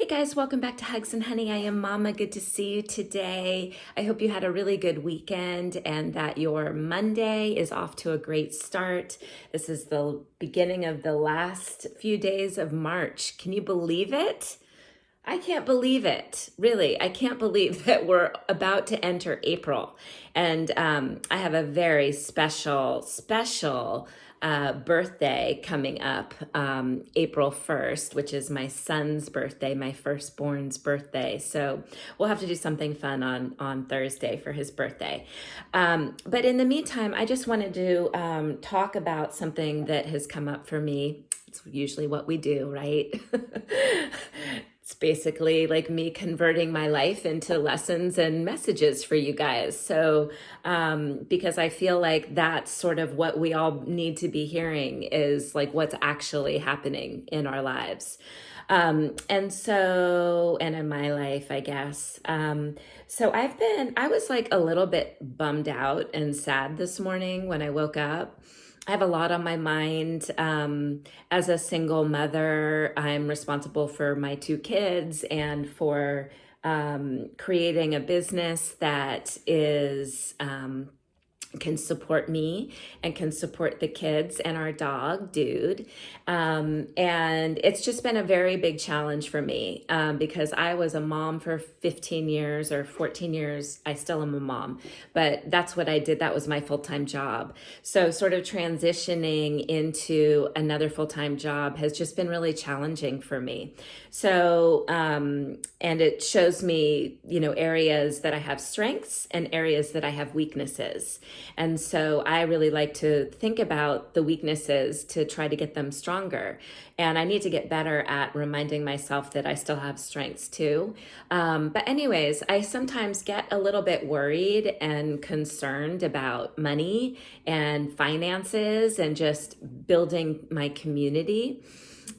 Hey guys, welcome back to Hugs and Honey. I am Mama. Good to see you today. I hope you had a really good weekend and that your Monday is off to a great start. This is the beginning of the last few days of March. Can you believe it? I can't believe it. Really, I can't believe that we're about to enter April. And I have a very special birthday coming up, April 1st, which is my son's birthday, my firstborn's birthday. So we'll have to do something fun on Thursday for his birthday. But in the meantime, I just wanted to talk about something that has come up for me. It's usually what we do, right? It's basically like me converting my life into lessons and messages for you guys. So, because I feel like that's sort of what we all need to be hearing is like what's actually happening in our lives. And in my life, I guess. I was like a little bit bummed out and sad this morning when I woke up. I have a lot on my mind. As a single mother, I'm responsible for my two kids and for creating a business that is can support me and can support the kids and our dog, Dude. And it's just been a very big challenge for me because I was a mom for 15 years or 14 years. I still am a mom, but that's what I did. That was my full-time job. So sort of transitioning into another full-time job has just been really challenging for me. So, and it shows me, areas that I have strengths and areas that I have weaknesses. And so I really like to think about the weaknesses to try to get them stronger. And I need to get better at reminding myself that I still have strengths too. But anyways, I sometimes get a little bit worried and concerned about money and finances and just building my community.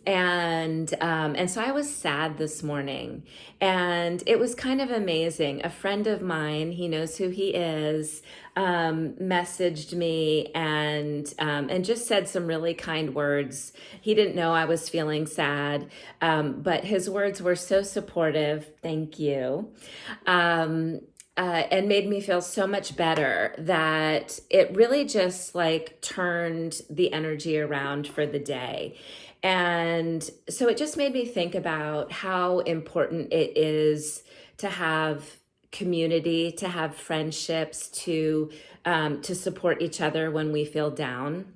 And so I was sad this morning, and it was kind of amazing. A friend of mine, he knows who he is, messaged me and just said some really kind words. He didn't know I was feeling sad, but his words were so supportive. Thank you. And made me feel so much better that it really just like turned the energy around for the day. And so it just made me think about how important it is to have community, to have friendships, to support each other when we feel down.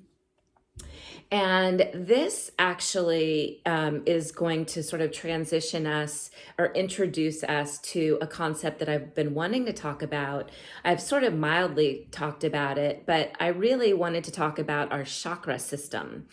And this actually is going to sort of transition us or introduce us to a concept that I've been wanting to talk about. I've sort of mildly talked about it, but I really wanted to talk about our chakra system.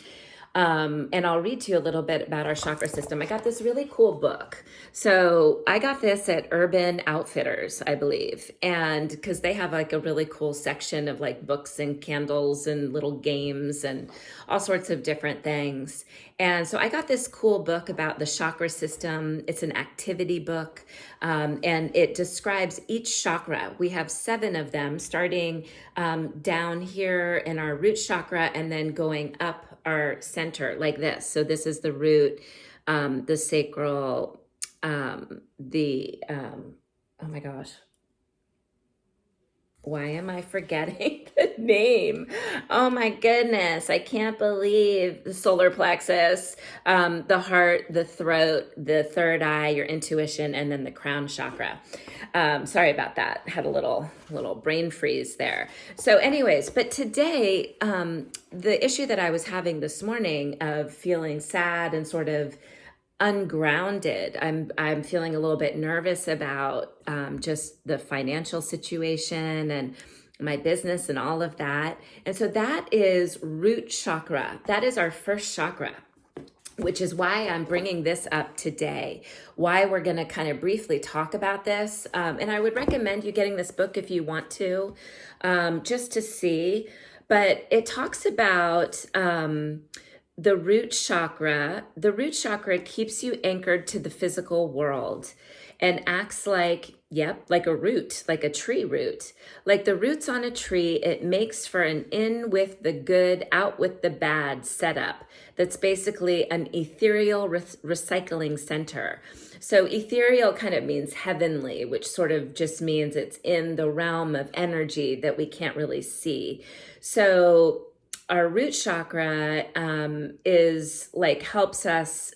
And I'll read to you a little bit about our chakra system. I got this really cool book. So I got this at Urban Outfitters, I believe. And because they have like a really cool section of like books and candles and little games and all sorts of different things. And so I got this cool book about the chakra system. It's an activity book, and it describes each chakra. We have 7 of them, starting down here in our root chakra and then going up our center like this. So this is the root, the sacral, oh my gosh. Why am I forgetting the name? Oh my goodness. I can't believe the solar plexus, the heart, the throat, the third eye, your intuition, and then the crown chakra. Sorry about that. Had a little brain freeze there. So anyways, but today, the issue that I was having this morning of feeling sad and sort of ungrounded. I'm feeling a little bit nervous about just the financial situation and my business and all of that. And so that is root chakra. That is our first chakra, which is why I'm bringing this up today, why we're going to kind of briefly talk about this. And I would recommend you getting this book if you want to, just to see. But it talks about the root chakra keeps you anchored to the physical world and acts like, yep, like a root, like a tree root. Like the roots on a tree, it makes for an in with the good, out with the bad setup. That's basically an ethereal recycling center. So ethereal kind of means heavenly, which sort of just means it's in the realm of energy that we can't really see. So our root chakra is like helps us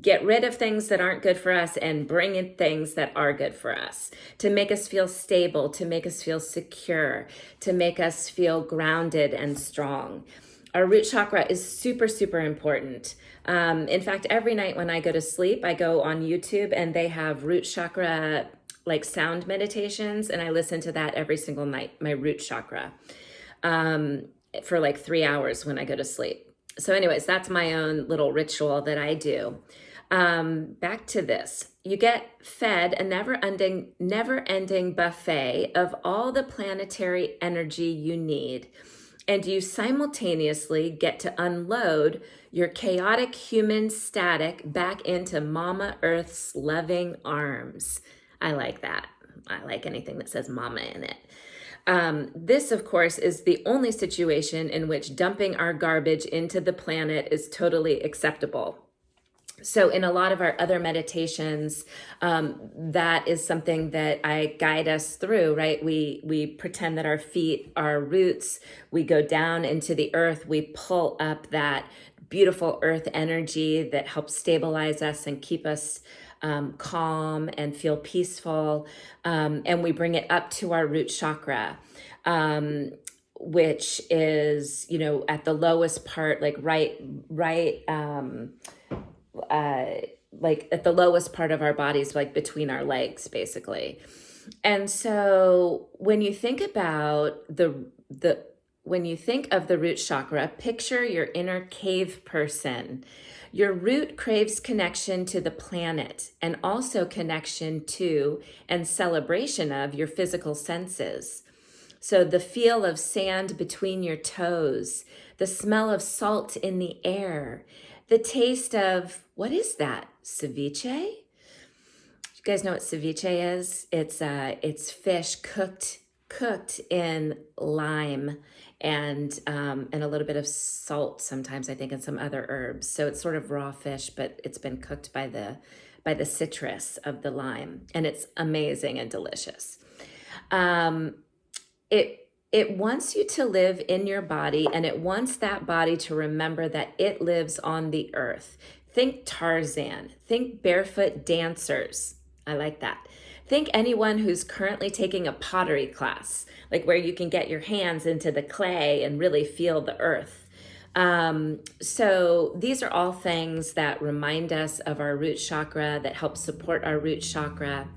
get rid of things that aren't good for us and bring in things that are good for us, to make us feel stable, to make us feel secure, to make us feel grounded and strong. Our root chakra is super, super important. In fact, every night when I go to sleep, I go on YouTube and they have root chakra like sound meditations, and I listen to that every single night, my root chakra, for like 3 hours when I go to sleep. So anyways, that's my own little ritual that I do. Back to this. You get fed a never-ending buffet of all the planetary energy you need, and you simultaneously get to unload your chaotic human static back into Mama Earth's loving arms. I like that. I like anything that says mama in it. This, of course, is the only situation in which dumping our garbage into the planet is totally acceptable. So in a lot of our other meditations, that is something that I guide us through, right? We pretend that our feet are roots. We go down into the earth. We pull up that beautiful earth energy that helps stabilize us and keep us calm and feel peaceful. And we bring it up to our root chakra, which is, at the lowest part, like like at the lowest part of our bodies, like between our legs, basically. And so when you think about when you think of the root chakra, picture your inner cave person. Your root craves connection to the planet and also connection to and celebration of your physical senses. So the feel of sand between your toes, the smell of salt in the air, the taste of, what is that? Ceviche? You guys know what ceviche is? It's fish cooked in lime and a little bit of salt sometimes, I think, and some other herbs. So it's sort of raw fish, but it's been cooked by the citrus of the lime, and it's amazing and delicious. It wants you to live in your body, and it wants that body to remember that it lives on the earth. Think Tarzan. Think barefoot dancers. I like that. Think anyone who's currently taking a pottery class, like where you can get your hands into the clay and really feel the earth. So these are all things that remind us of our root chakra, that help support our root chakra.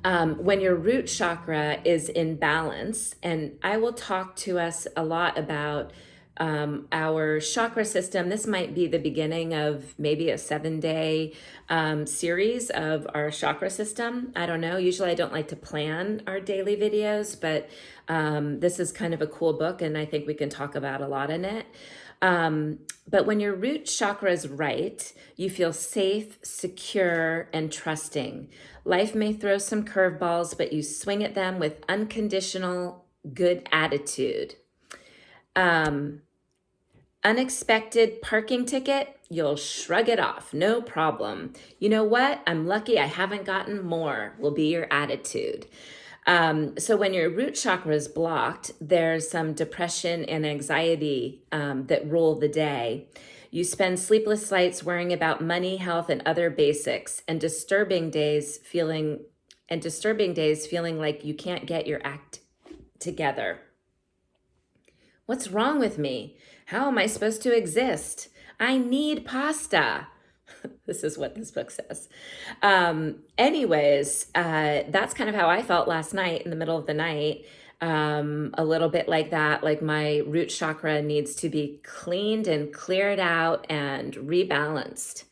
When your root chakra is in balance, and I will talk to us a lot about our chakra system. This might be the beginning of maybe a 7-day series of our chakra system. I don't know. Usually I don't like to plan our daily videos, but this is kind of a cool book, and I think we can talk about a lot in it. But when your root chakra is right, you feel safe, secure, and trusting. Life may throw some curveballs, but you swing at them with unconditional good attitude. Unexpected parking ticket, you'll shrug it off, no problem. You know what? I'm lucky I haven't gotten more, will be your attitude. So when your root chakra is blocked, there's some depression and anxiety that rule the day. You spend sleepless nights worrying about money, health, and other basics, and disturbing days feeling like you can't get your act together. What's wrong with me? How am I supposed to exist? I need pasta. This is what this book says. Anyways, that's kind of how I felt last night in the middle of the night. A little bit like that, like my root chakra needs to be cleaned and cleared out and rebalanced.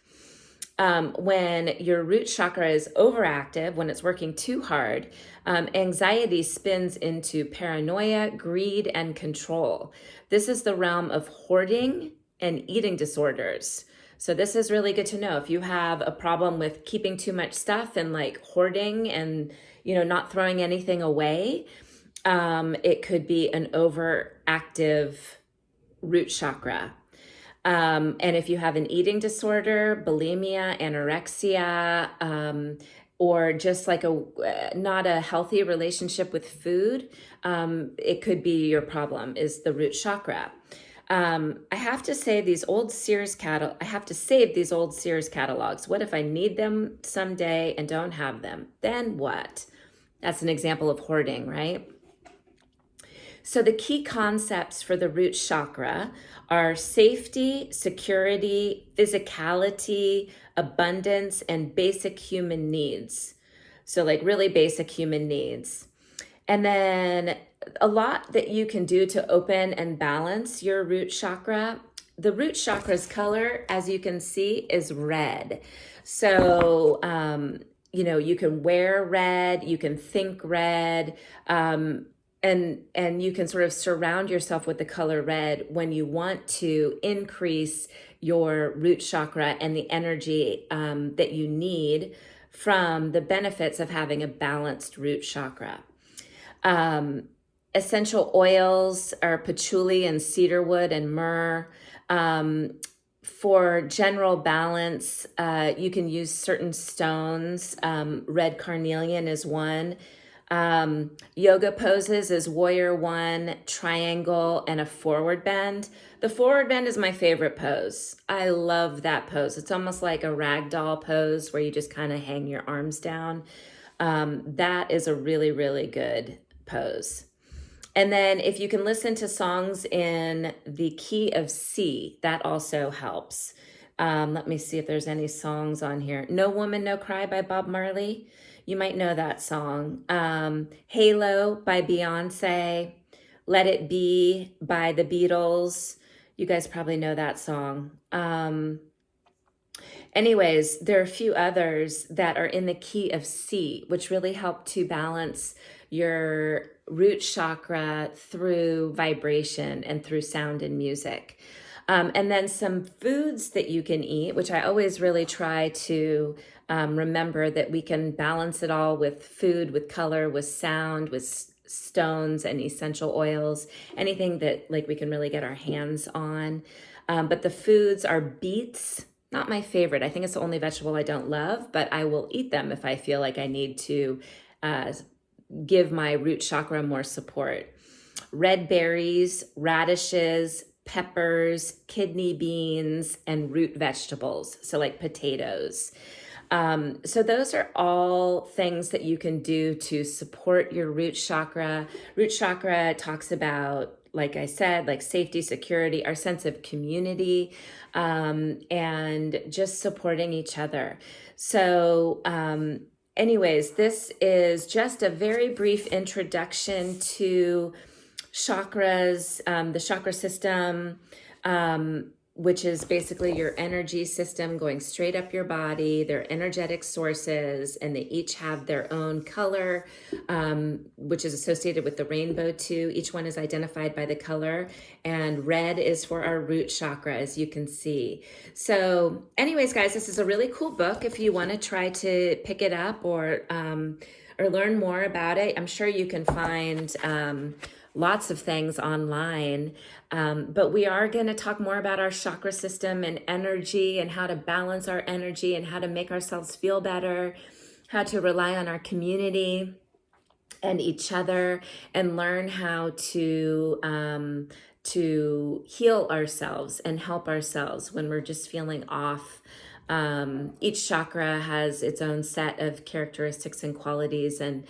When your root chakra is overactive, when it's working too hard, anxiety spins into paranoia, greed, and control. This is the realm of hoarding and eating disorders. So this is really good to know. If you have a problem with keeping too much stuff and like hoarding and, not throwing anything away, it could be an overactive root chakra. And if you have an eating disorder, bulimia, anorexia, or just like not a healthy relationship with food, it could be your problem, is the root chakra. I have to say I have to save these old Sears catalogs. What if I need them someday and don't have them? Then what? That's an example of hoarding, right? So the key concepts for the root chakra are safety, security, physicality, abundance, and basic human needs. So like really basic human needs. And then a lot that you can do to open and balance your root chakra. The root chakra's color, as you can see, is red. So, you can wear red, you can think red, and you can sort of surround yourself with the color red when you want to increase your root chakra and the energy that you need from the benefits of having a balanced root chakra. Essential oils are patchouli and cedarwood and myrrh. For general balance, you can use certain stones. Red carnelian is one. Yoga poses is warrior one, triangle, and a forward bend. The forward bend is my favorite pose. I love that pose. It's almost like a ragdoll pose where you just kind of hang your arms down. That is a really, really good pose. And then if you can listen to songs in the key of C, that also helps. Let me see if there's any songs on here. No Woman, No Cry by Bob Marley. You might know that song. Halo by Beyonce. Let It Be by the Beatles. You guys probably know that song. Anyways, there are a few others that are in the key of C, which really help to balance your root chakra through vibration and through sound and music. And then some foods that you can eat, which I always really try to remember that we can balance it all with food, with color, with sound, with stones and essential oils, anything that like we can really get our hands on. But the foods are beets. Not my favorite. I think it's the only vegetable I don't love, but I will eat them if I feel like I need to give my root chakra more support. Red berries, radishes, peppers, kidney beans, and root vegetables. So like potatoes. So those are all things that you can do to support your root chakra. Root chakra talks about, like I said, like safety, security, our sense of community, and just supporting each other. So, anyways, this is just a very brief introduction to chakras, the chakra system, which is basically your energy system going straight up your body. They're energetic sources, and they each have their own color, which is associated with the rainbow too. Each one is identified by the color, and red is for our root chakra, as you can see. So anyways, guys, this is a really cool book. If you want to try to pick it up or learn more about it, I'm sure you can find lots of things online. But we are going to talk more about our chakra system and energy and how to balance our energy and how to make ourselves feel better, how to rely on our community and each other and learn how to heal ourselves and help ourselves when we're just feeling off. Each chakra has its own set of characteristics and qualities and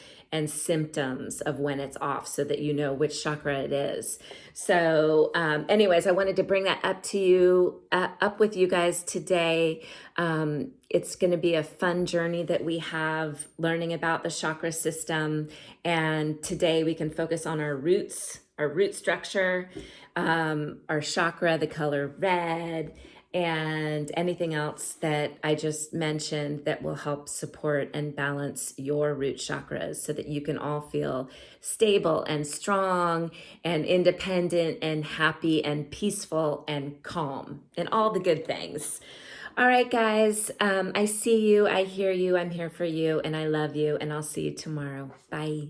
symptoms of when it's off so that you know which chakra it is. So anyways, I wanted to bring that up with you guys today. It's going to be a fun journey that we have learning about the chakra system. And today we can focus on our roots, our root structure, our chakra, the color red, and anything else that I just mentioned that will help support and balance your root chakras so that you can all feel stable and strong and independent and happy and peaceful and calm and all the good things. All right, guys, I see you, I hear you, I'm here for you, and I love you, and I'll see you tomorrow. Bye.